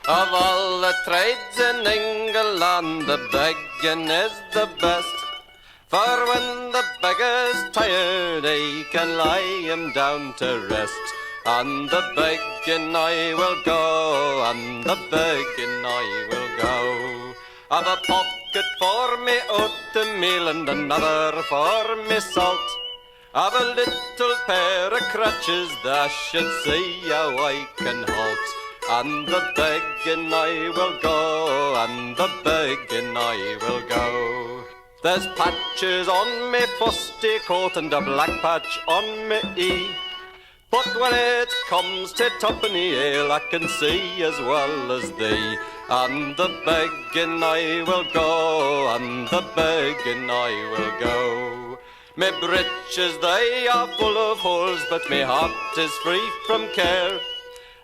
Of all the trades in England, the beggin' is the best. For when the beggar's tired, he can lie him down to rest. On the beggin' I will go, on the beggin' I will go. I've a pocket for me oatmeal and another for me salt. I've a little pair of crutches that should see how I can halt. On the beggin' I will go, on the beggin' I will go. There's patches on me fusty coat and a black patch on me ee. But when it comes to tuppenny ale, I can see as well as thee. On the beggin' I will go, on the beggin' I will go. Me breeches they are full of holes, but me heart is free from care.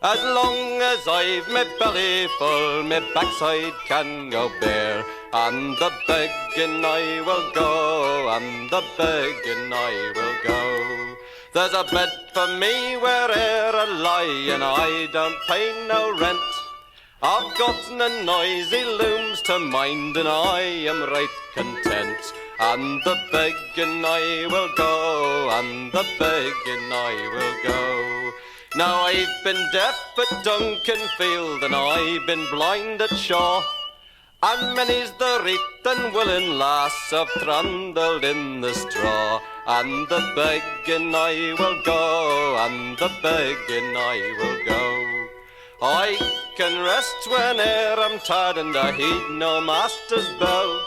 As long as I've me belly full, me backside can go bare. On the beggin' I will go, on the beggin' I will go. There's a bed for me where'er I lie, and I don't pay no rent. I've got no noisy looms to mind, and I am right content. On the beggin' I will go, on the beggin' I will go. Now I've been deaf at Duncanfield, and I've been blind at Shaw, and many's the reet and willing lass I've trundled in the straw. On the beggin' I will go, on the beggin' I will go. I can rest whene'er I'm tired, and I heed no master's bell.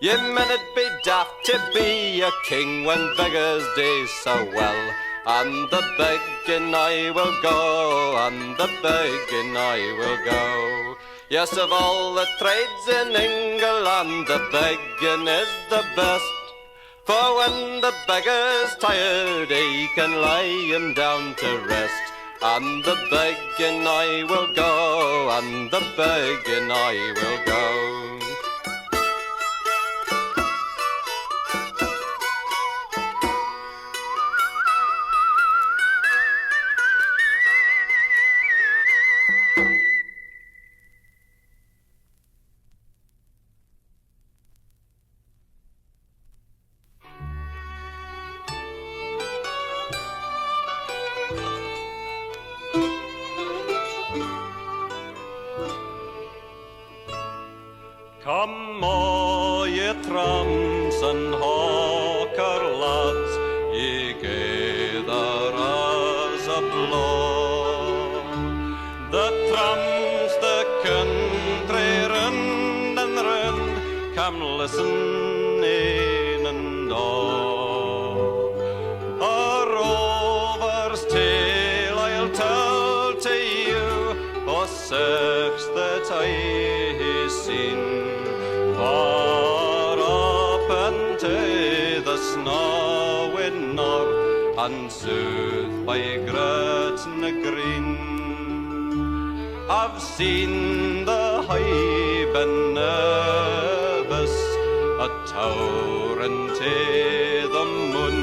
Ye men'd be daft to be a king when beggars do so well. On the beggin' I will go, on the beggin' I will go. Yes, of all the trades in England, the beggin' is the best. For when the beggar's tired, he can lie him down to rest. On the beggin' I will go, on the beggin' I will go. Come all ye tramps and hawker lads, ye gather as a blow. The tramps the country round and round, come listen in and all. A rover's tale I'll tell to you, o' sex that I seen. Far up into the snowy north, and south by Gretna Green, I've seen the high Benevis a towering to the moon.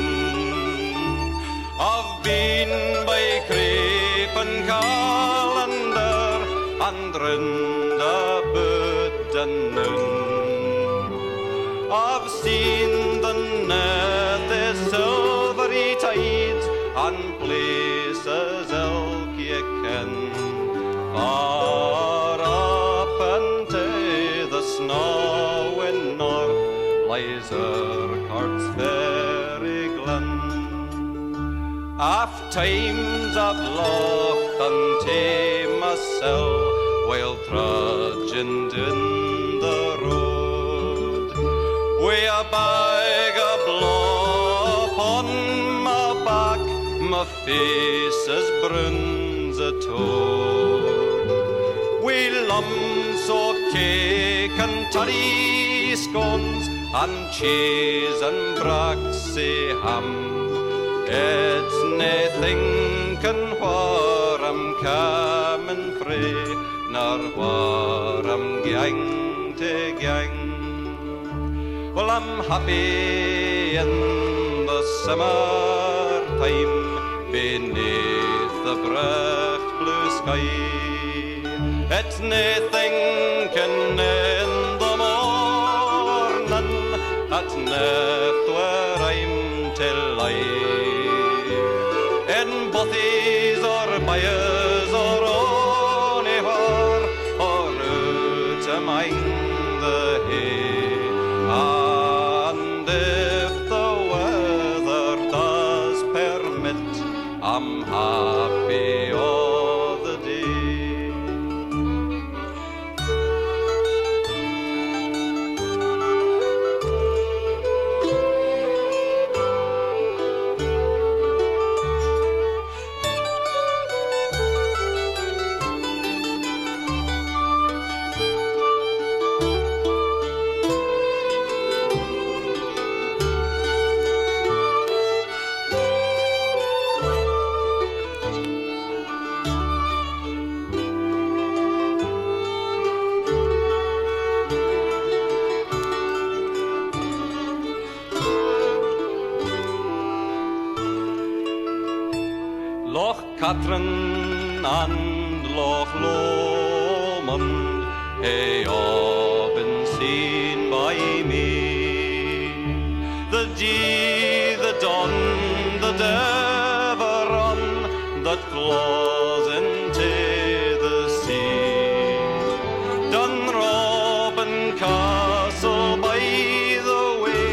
I've been by Creepin' Callender and round about and noon. I've seen the nether silvery tides and places elk ye ken. Far up into the snowy north lies Urquhart's fairy glen. Oft times I've looked unto myself while trudging down the road, wi' a bag of blow upon my back, my face as brown as a toad. Wi' lumps o' cake and turry scones and cheese and braxy ham, it's nae thinking where I'm comin' frae, nor where I'm gang to gang. Well, I'm happy in the summer time beneath the breath blue sky. It's nae thinking in the morning at night where I'm to lie. In bothies or byres or anywhere or out among the hay. And if the weather does permit, I'm happy all the day. Loch Katrin and Loch Lomond hae all been seen by me. The Dee, the Don, the Deveron that claws into the sea. Dunrobin Castle by the way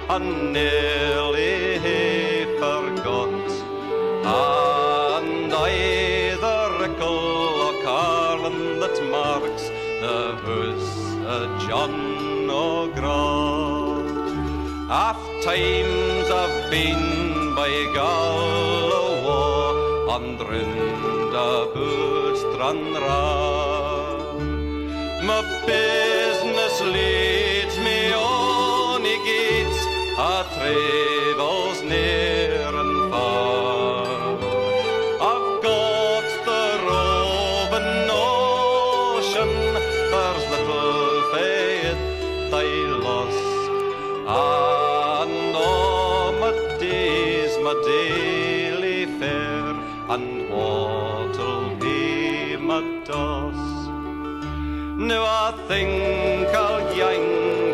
and nearly hae forgot. And I the rickle o' Carlin that marks the house of John O'Grath. Oft times I've been by Gallow and round about Stranraer. My business leads me on the gates of travels near and far. I've got the roving notion there's little faith I lost. And all my days, my daily fare, and what'll be my doss. Now I think I'll gang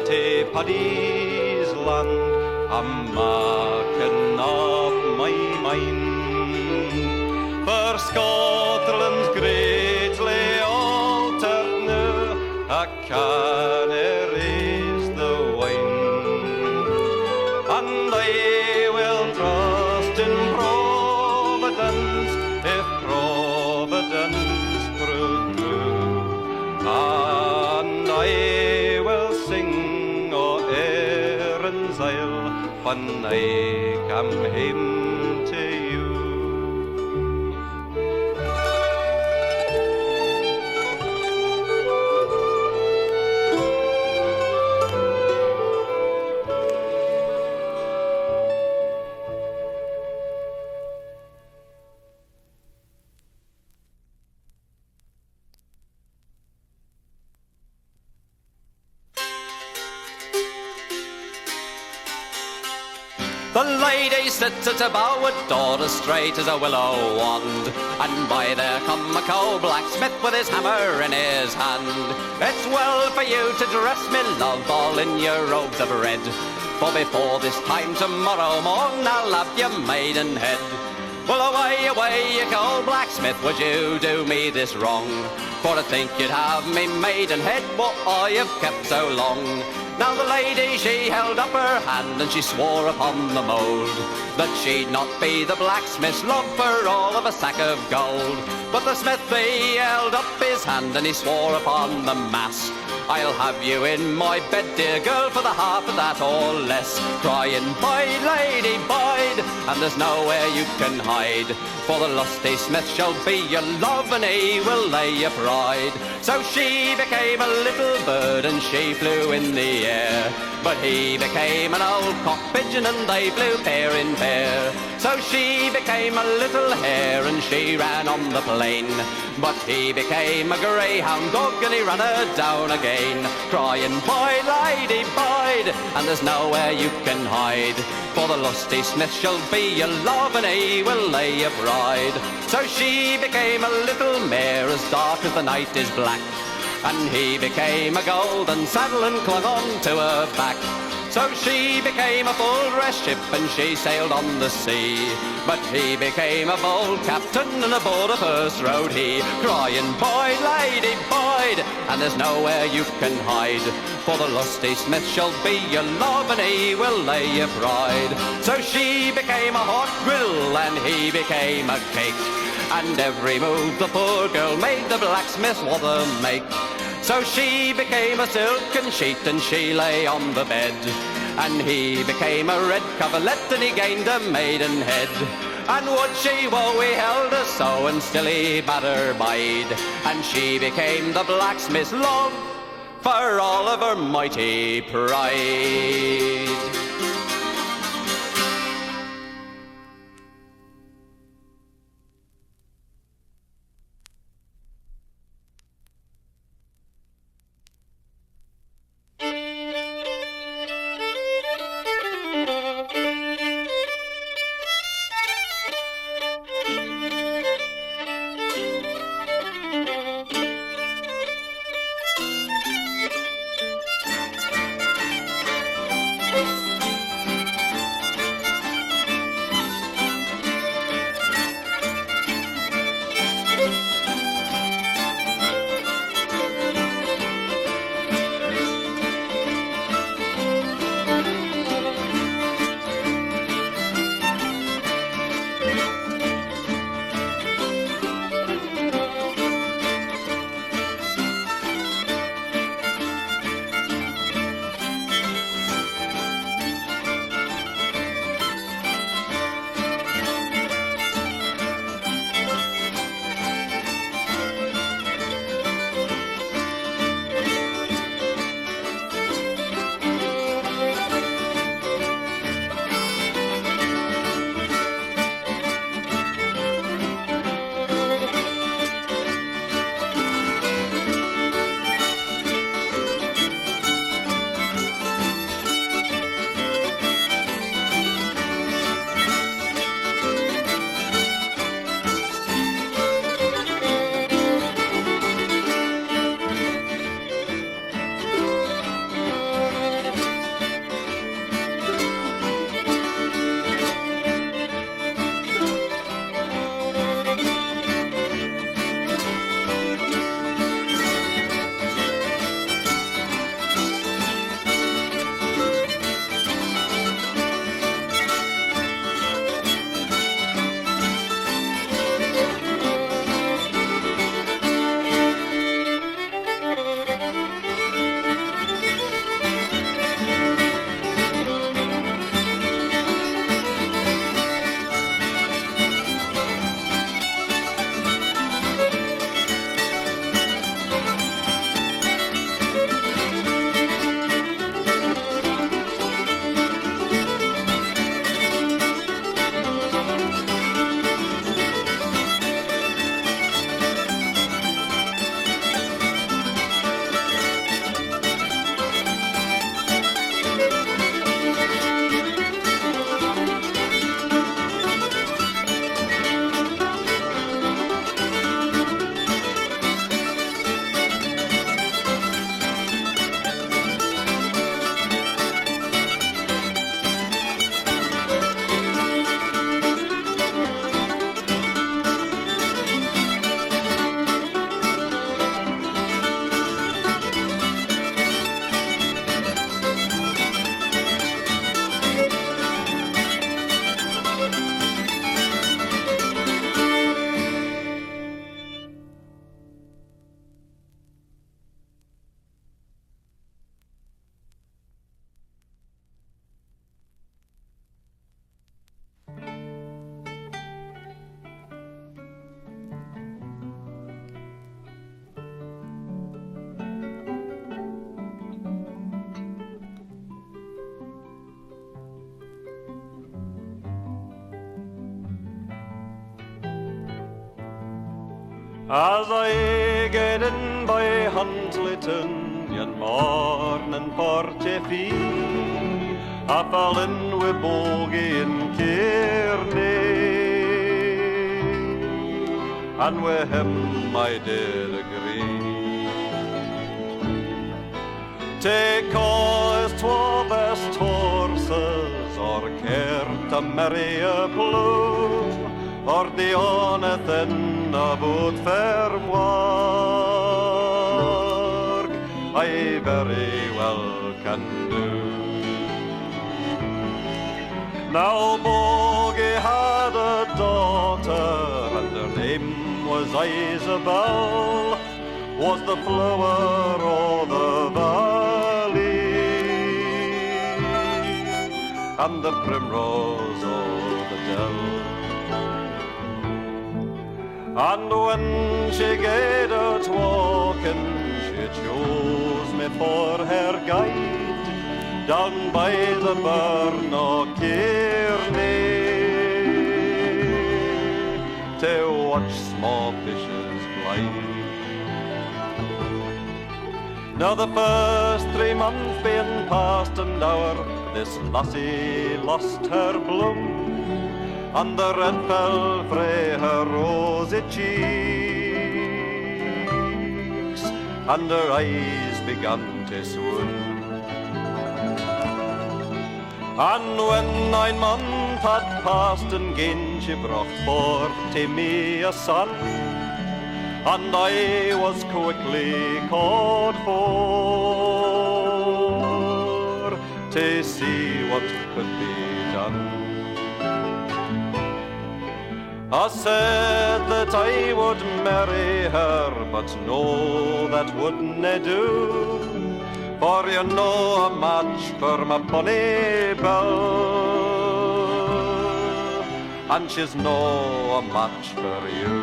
to Paddy's land. I'm making up my mind. For Scotland's greatly altered now, I can't erase the wine. And I will trust in Providence, if Providence prove true. And I will sing o' Erin's Isle when I come home to you. The lady sits at a bowered door as straight as a willow wand, and by there come a coal-blacksmith with his hammer in his hand. It's well for you to dress me, love, all in your robes of red, for before this time tomorrow morn I'll have your maidenhead. Well, away, away, you coal-blacksmith, would you do me this wrong? For I think you'd have me maidenhead, what I have kept so long. Now the lady, she held up her hand and she swore upon the mould that she'd not be the blacksmith's love for all of a sack of gold. But the smith, he held up his hand and he swore upon the mass, I'll have you in my bed, dear girl, for the half of that or less. Crying, bide, lady, bide, and there's nowhere you can hide, for the lusty smith shall be your love and he will lay your pride. So she became a little bird and she flew in the air, but he became an old cock pigeon and they flew pair in pair. So she became a little hare and she ran on the plain, but he became a greyhound dog and he ran her down again. Crying, bide, lady, bide, and there's nowhere you can hide, for the lusty smith shall be your love, and he will lay your bride. So she became a little mare as dark as the night is black, and he became a golden saddle and clung on to her back. So she became a full-dressed ship and she sailed on the sea, but he became a bold captain and aboard a first rode he, crying, "Boyd, lady, Boyd," and there's nowhere you can hide, for the lusty smith shall be your love, and he will lay your bride. So she became a hot griddle and he became a cake, and every move the poor girl made the blacksmith wather make. So she became a silken sheet and she lay on the bed, and he became a red coverlet and he gained a maidenhead. And would she, woe, he held her so, and still he bade her bide, and she became the blacksmith's love for all of her mighty pride. As I get in by Huntlyton, yon morning for Tiffy, I fell in with Bogie in Kearney, and with him I did agree. Take all his 12 best horses, or care to marry a blue, or the only thing about fair work I very well can do. Now Bogie had a daughter, and her name was Isabel, was the flower of the valley, and the primrose of the dell. And when she gaed out walking, she chose me for her guide, down by the burn of Kearney, to watch small fishes glide. Now the first 3 months being past an hour, this lassie lost her bloom, and the red fell frae her rosy cheeks, and her eyes began to swoon. And when 9 months had passed and gane, she brought forth to me a son, and I was quickly called for to see what could be done. I said that I would marry her, but no, that wouldn't do, for you're no a match for my bonny Belle, and she's no a match for you.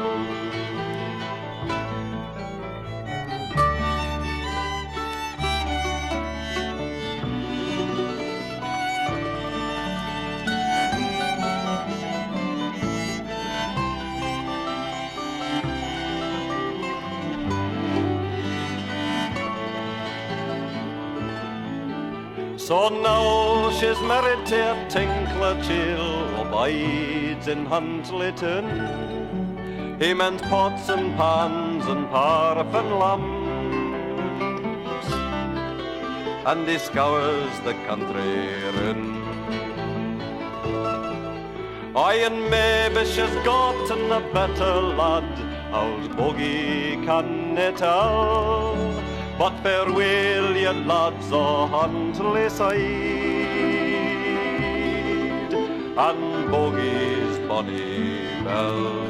So now she's married to a tinkler chiel who bides in Huntlyton. He mends pots and pans and paraffin lamps, and he scours the country rin. Aye, and maybe she's gotten a better lad, old Bogie canna tell. But farewell, ye lads o' Huntly side, and Bogie's bonny Belle.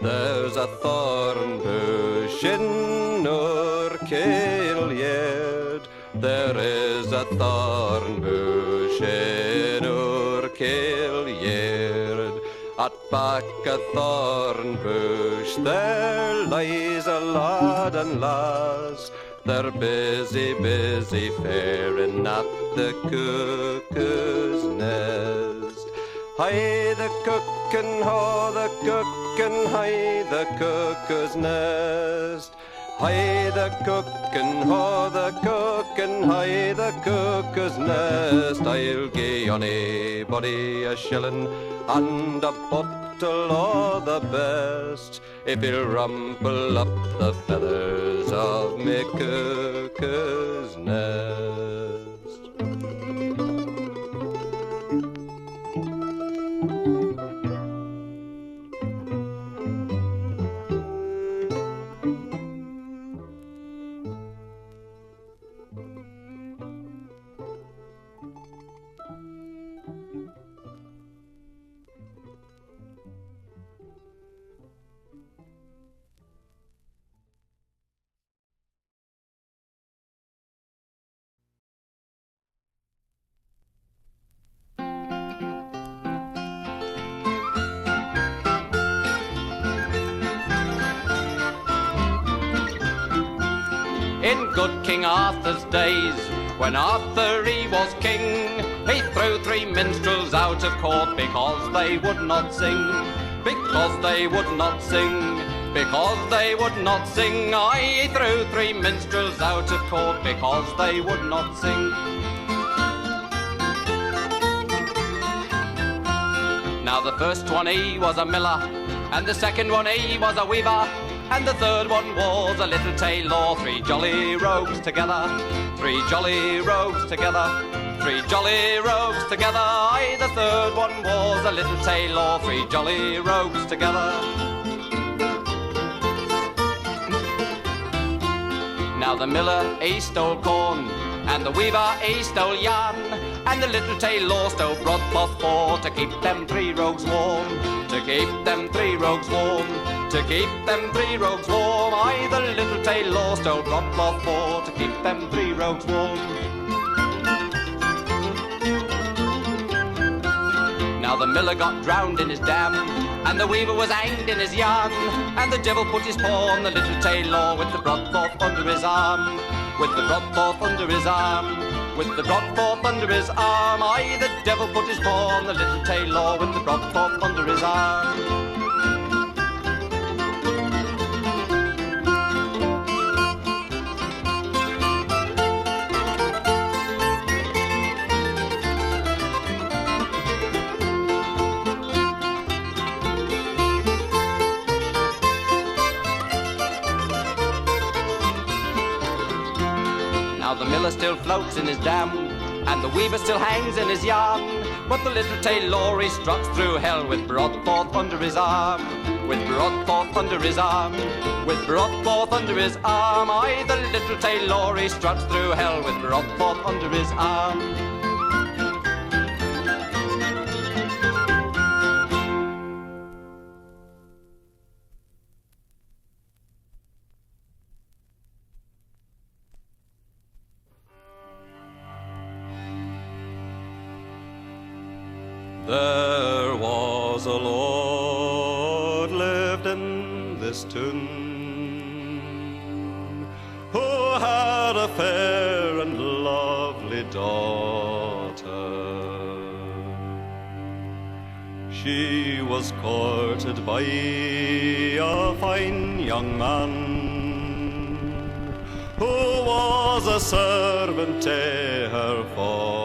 There's a thorn bush in our Killyard. There is a thorn bush in our Killyard. At back a thorn bush there lies a lad and lass. They're busy, busy faring at the cuckoo's nest. Hi the cook and ho the cook and hi the cuckoo's nest. Hi the cookin', ho the cookin', hi the cuckoo's nest. I'll gie anybody a shillin' and a bottle o' the best if he'll rumple up the feathers of me cuckoo's nest. In good King Arthur's days, when Arthur he was king, he threw 3 minstrels out of court because they would not sing. Because they would not sing. Because they would not sing. Aye, he threw 3 minstrels out of court because they would not sing. Now the first one he was a miller, and the second one he was a weaver, and the third one was a little tailor. 3 jolly rogues together, 3 jolly rogues together, 3 jolly rogues together. Aye, the third one was a little tailor. 3 jolly rogues together. Now the miller he stole corn, and the weaver he stole yarn, and the little tailor stole broadcloth for to keep them 3 rogues warm, to keep them 3 rogues warm, to keep them 3 rogues warm. Aye, the little tailor stole broadcloth for to keep them 3 rogues warm. Now the miller got drowned in his dam, and the weaver was hanged in his yarn, and the devil put his paw on the little tailor with the broadcloth under his arm, with the broadcloth under his arm, with the broadcloth under his arm. Aye, the devil put his paw on the little tailor with the broadcloth under his arm. Now the miller still floats in his dam, and the weaver still hangs in his yarn, but the little tailor he struts through hell with broadcloth under his arm, with broadcloth under his arm, with broadcloth under his arm. Aye, the little tailor he struts through hell with broadcloth under his arm. There was a lord lived in this town, who had a fair and lovely daughter. She was courted by a fine young man, who was a servant to her father.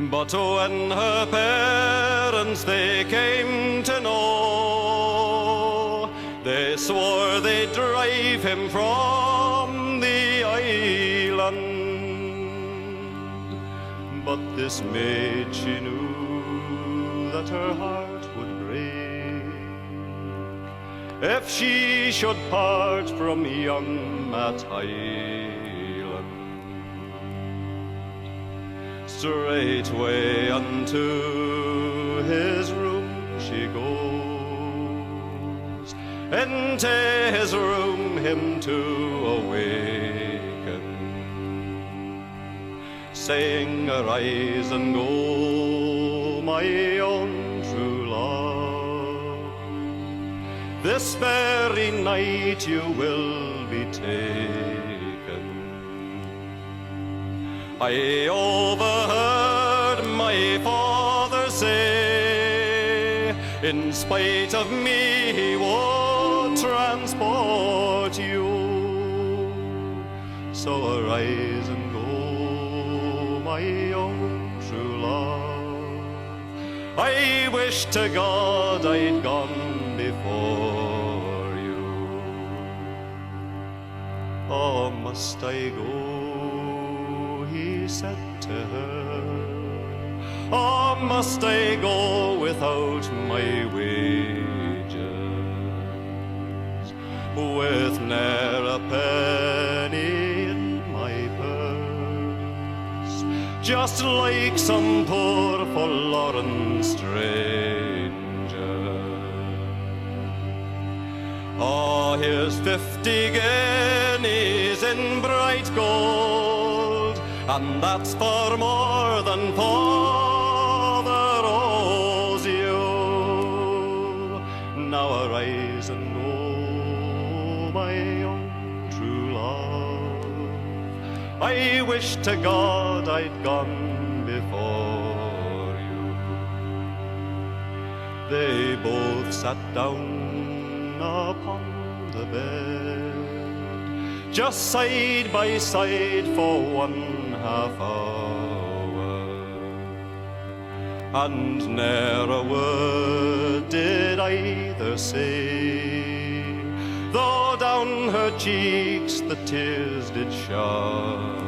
But when her parents they came to know, they swore they'd drive him from the island. But this maid, she knew that her heart would break if she should part from young Matt Highland. Straightway unto his room she goes, into his room him to awaken, saying, arise and go, my own true love. This very night you will be taken. I overheard my father say, in spite of me he would So arise and go, my own true love. I wish to God I'd gone before you. Oh, must I go, he said to her. Oh, must I go without my wages, with ne'er a penny in my purse, just like some poor forlorn stranger? Oh, here's 50 guineas in bright gold, and that's for more than father owes you. Now arise and go, my own true love. I wish to God I'd gone before you. They both sat down upon the bed, just side by side for 1/2 hour, and ne'er a word did either say, though down her cheeks the tears did shower.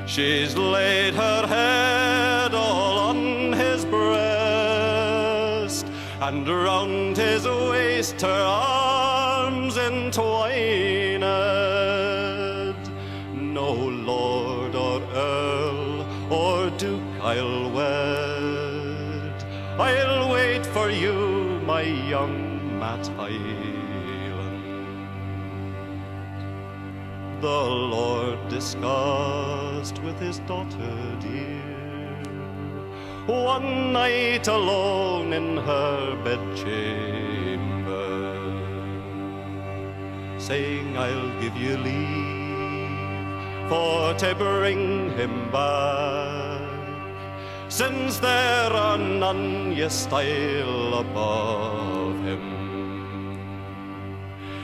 She's laid her head all on his breast, and round his waist her arms entwined. No lord or earl or duke I'll wed, I'll wait for you, my young Matt Highland. The Lord discussed with his daughter dear, one night alone in her bedchamber, saying, I'll give you leave for to bring him back, since there are none ye style above him.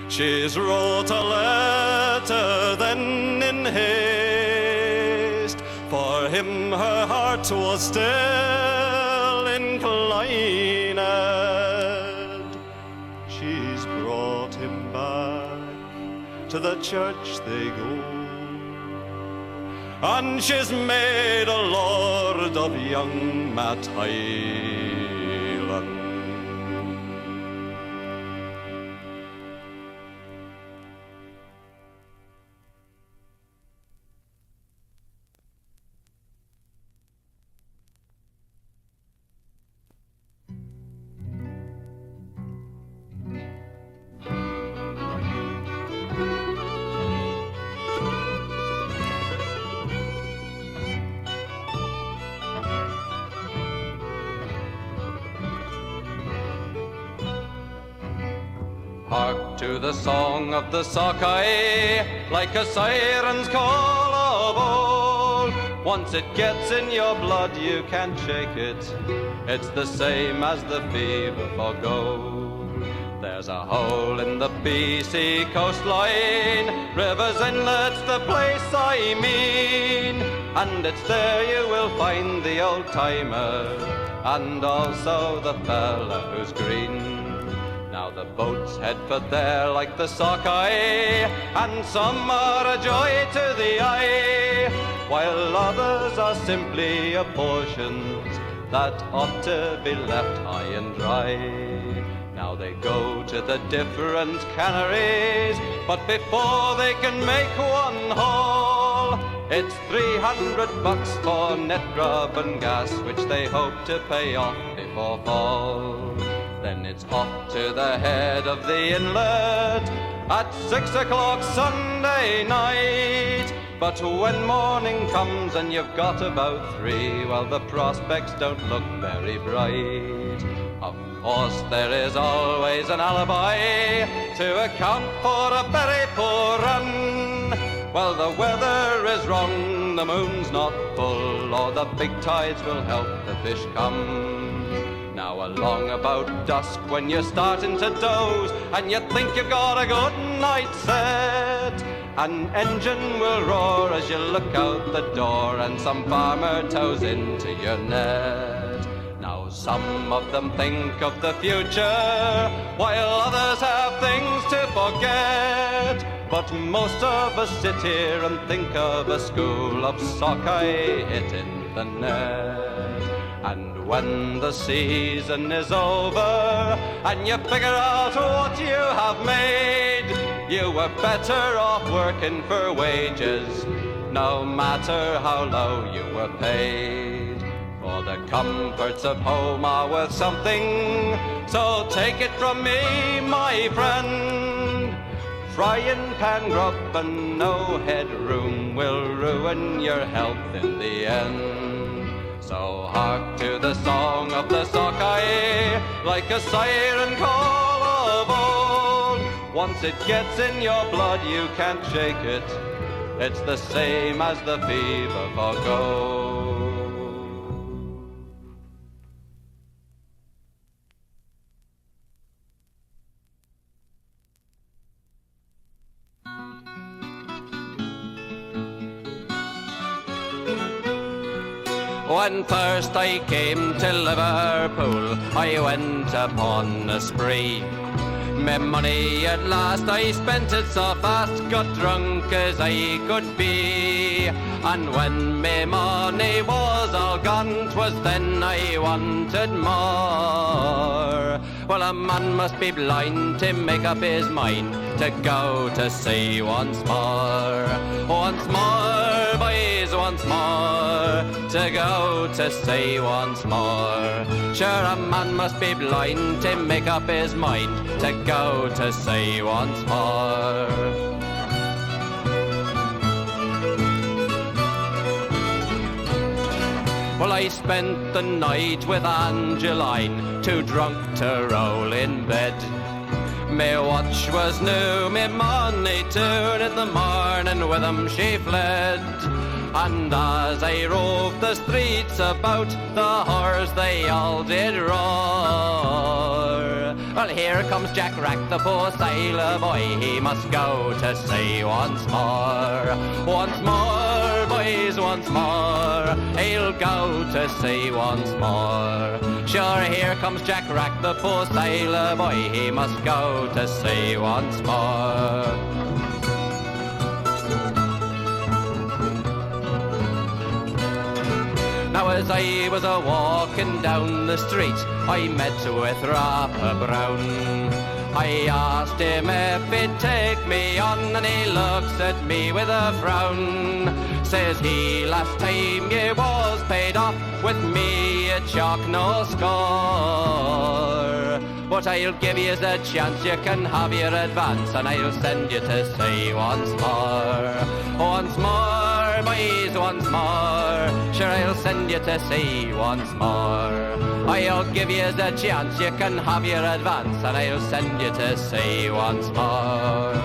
She's wrote a letter then in haste, for him her heart was still inclined. She's brought him back, to the church they go, and she's made a lord of young Matt Highland. Hark to the song of the Sockeye, like a siren's call of old. Once it gets in your blood, you can't shake it. It's the same as the fever for gold. There's a hole in the BC coastline, rivers inlet's the place I mean, and it's there you will find the old timer, and also the fella who's green. Now the boats head for there like the Sockeye, and some are a joy to the eye, while others are simply apportions that ought to be left high and dry. Now they go to the different canneries, but before they can make one haul, it's $300 for net grub and gas, which they hope to pay off before fall. Then it's off to the head of the inlet at 6 o'clock Sunday night. But when morning comes and you've got about 3, well, the prospects don't look very bright. Of course, there is always an alibi to account for a very poor run. Well, the weather is wrong, the moon's not full, or the big tides will help the fish come. Now along about dusk when you're starting to doze, and you think you've got a good night's set, An engine will roar as you look out the door, and some farmer tows into your net. Now some of them think of the future, while others have things to forget. But most of us sit here and think of a school of Sockeye hitting the net. And when the season is over and you figure out what you have made, you were better off working for wages, no matter how low you were paid. For the comforts of home are worth something, so take it from me, my friend. Frying pan grub and no headroom will ruin your health in the end. So hark to the song of the Sockeye, like a siren call of old. Once it gets in your blood, you can't shake it. It's the same as the fever for gold. When first I came to Liverpool, I went upon a spree. My money at last I spent it so fast, got drunk as I could be. And when my money was all gone, 'twas then I wanted more. Well, a man must be blind to make up his mind to go to sea once more. Once more, boys, once more, to go to sea once more. Sure, a man must be blind to make up his mind to go to sea once more. Well, I spent the night with Angeline, too drunk to roll in bed. My watch was new, my money too, and in the morning with him she fled. And as I roved the streets about, the whores they all did roar. Well, here comes Jack Rack, the poor sailor boy, he must go to sea once more. Once more, boys, once more, he'll go to sea once more. Sure, here comes Jack Rack, the poor sailor boy, he must go to sea once more. Now as I was a-walking down the street, I met with Rapper Brown. I asked him if he'd take me on, and he looks at me with a frown. Says he, last time you was paid off with me at chalk no score. But I'll give you the chance, you can have your advance, and I'll send you to sea once more. Once more, boys, once more, sure I'll send you to sea once more. I'll give you the chance, you can have your advance, and I'll send you to sea once more.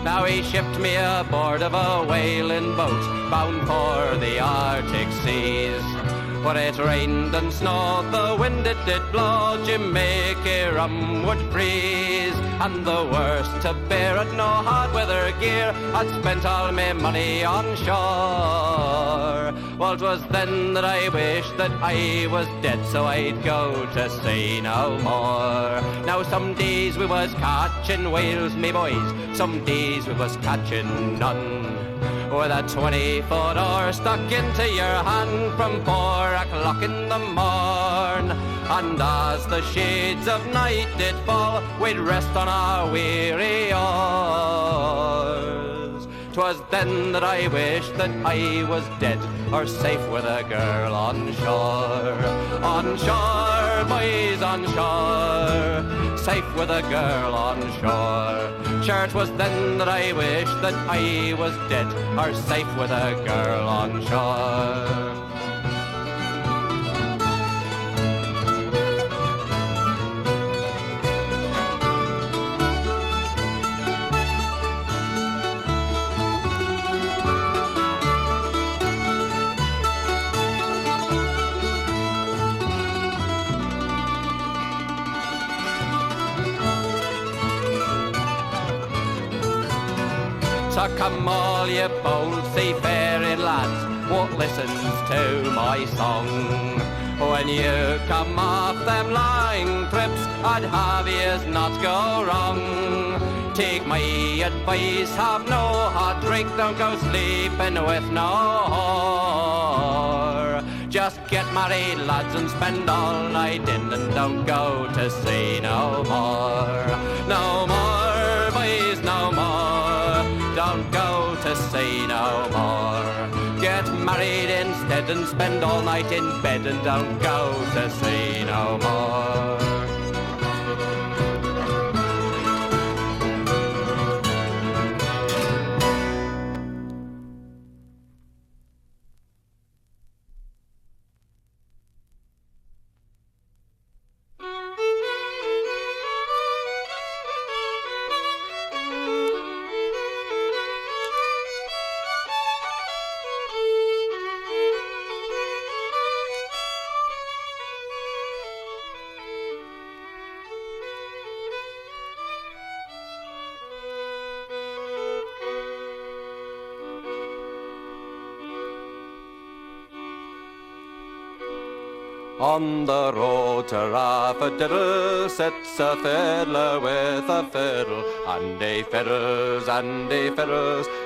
Now he shipped me aboard of a whaling boat, bound for the Arctic seas. But it rained and snowed, the wind it did blow, Jamaica rum would freeze. And the worst to bear it, no hard weather gear, I'd spent all my money on shore. Well, 'twas then that I wished that I was dead, so I'd go to sea no more. Now some days we was catching whales, me boys, some days we was catching none. With a 20-foot oar stuck into your hand from 4 o'clock in the morn. And as the shades of night did fall, we'd rest on our weary oars. 'Twas then that I wished that I was dead, or safe with a girl on shore. On shore, boys, on shore, safe with a girl on shore. Sure, 'twas then that I wished that I was dead, or safe with a girl on shore. So come all ye bold seafaring lads, what listens to my song. When you come off them long trips, I'd have yous not go wrong. Take my advice, have no hot drink, don't go sleeping with no whore. Just get married, lads, and spend all night in, and don't go to sea no more. No more, boys, no more, don't go to sea no more. Get married instead and spend all night in bed, and don't go to sea no more. On the road to Raffydiddle sits a fiddler with a fiddle, and he fiddles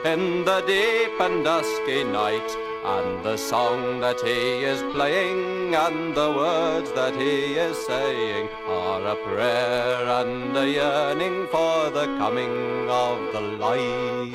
in the deep and dusky night. And the song that he is playing and the words that he is saying are a prayer and a yearning for the coming of the light.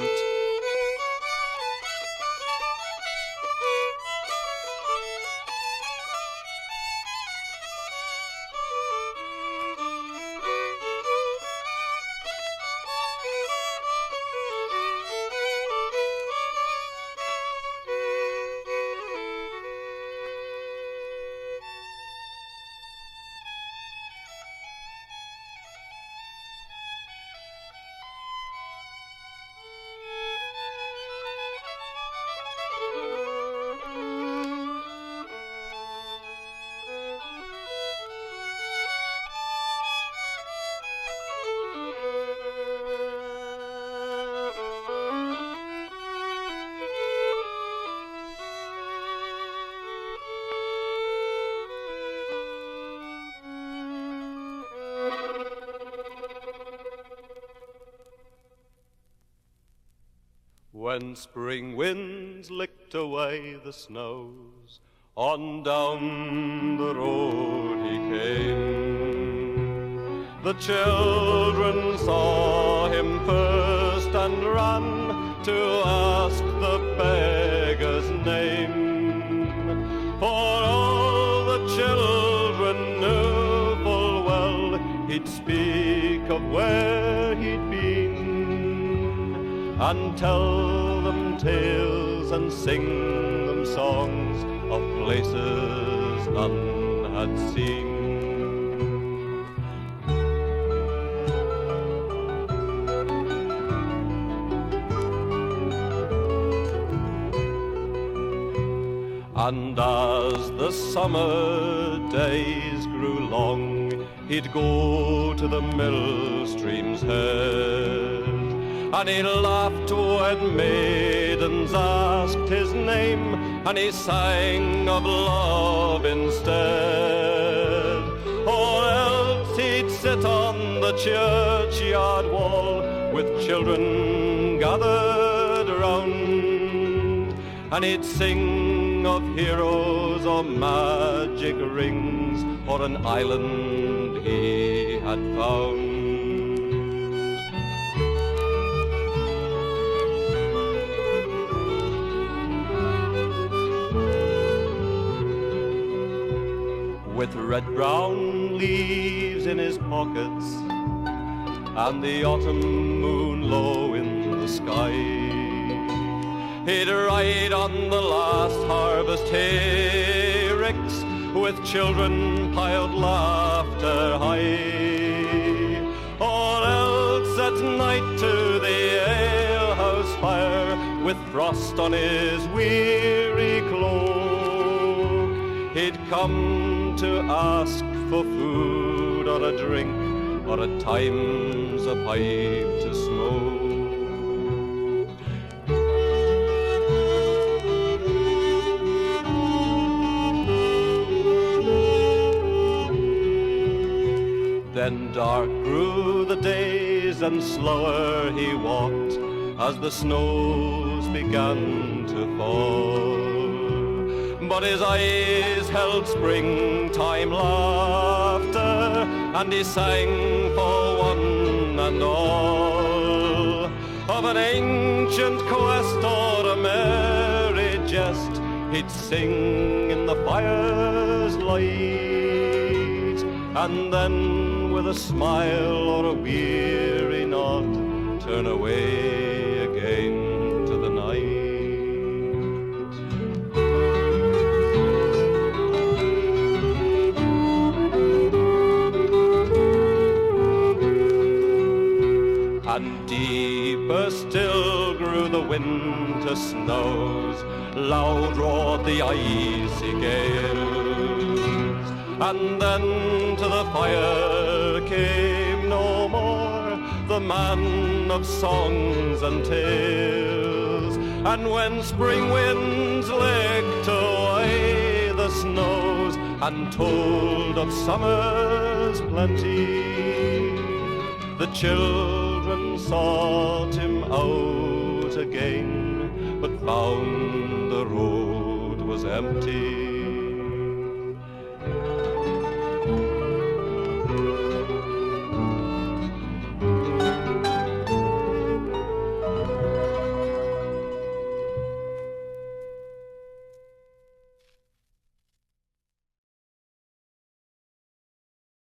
When spring winds licked away the snows, on down the road he came. The children saw him first and ran to ask the beggar's name. For all the children knew full well he'd speak of where he'd been, and tell them tales and sing them songs of places none had seen. And as the summer days grew long, he'd go to the mill stream's head, and he laughed when maidens asked his name, and he sang of love instead. Or else he'd sit on the churchyard wall with children gathered round, and he'd sing of heroes or magic rings or an island he had found. With red-brown leaves in his pockets and the autumn moon low in the sky, he'd ride on the last harvest hayricks with children piled laughter high. Or else at night to the alehouse fire with frost on his weary cloak, he'd come to ask for food or a drink or at times a pipe to smoke. Then dark grew the days and slower he walked as the snows began to fall. But his eyes held springtime laughter, and he sang for one and all of an ancient quest or a merry jest. He'd sing in the fire's light, and then with a smile or a weary nod, turn away again to the night. And deeper still grew the winter snows, loud roared the icy gales, and then to the fire came no more the man of songs and tales. And when spring winds licked away the snows and told of summer's plenty, the children sought him out again, but found the road was empty.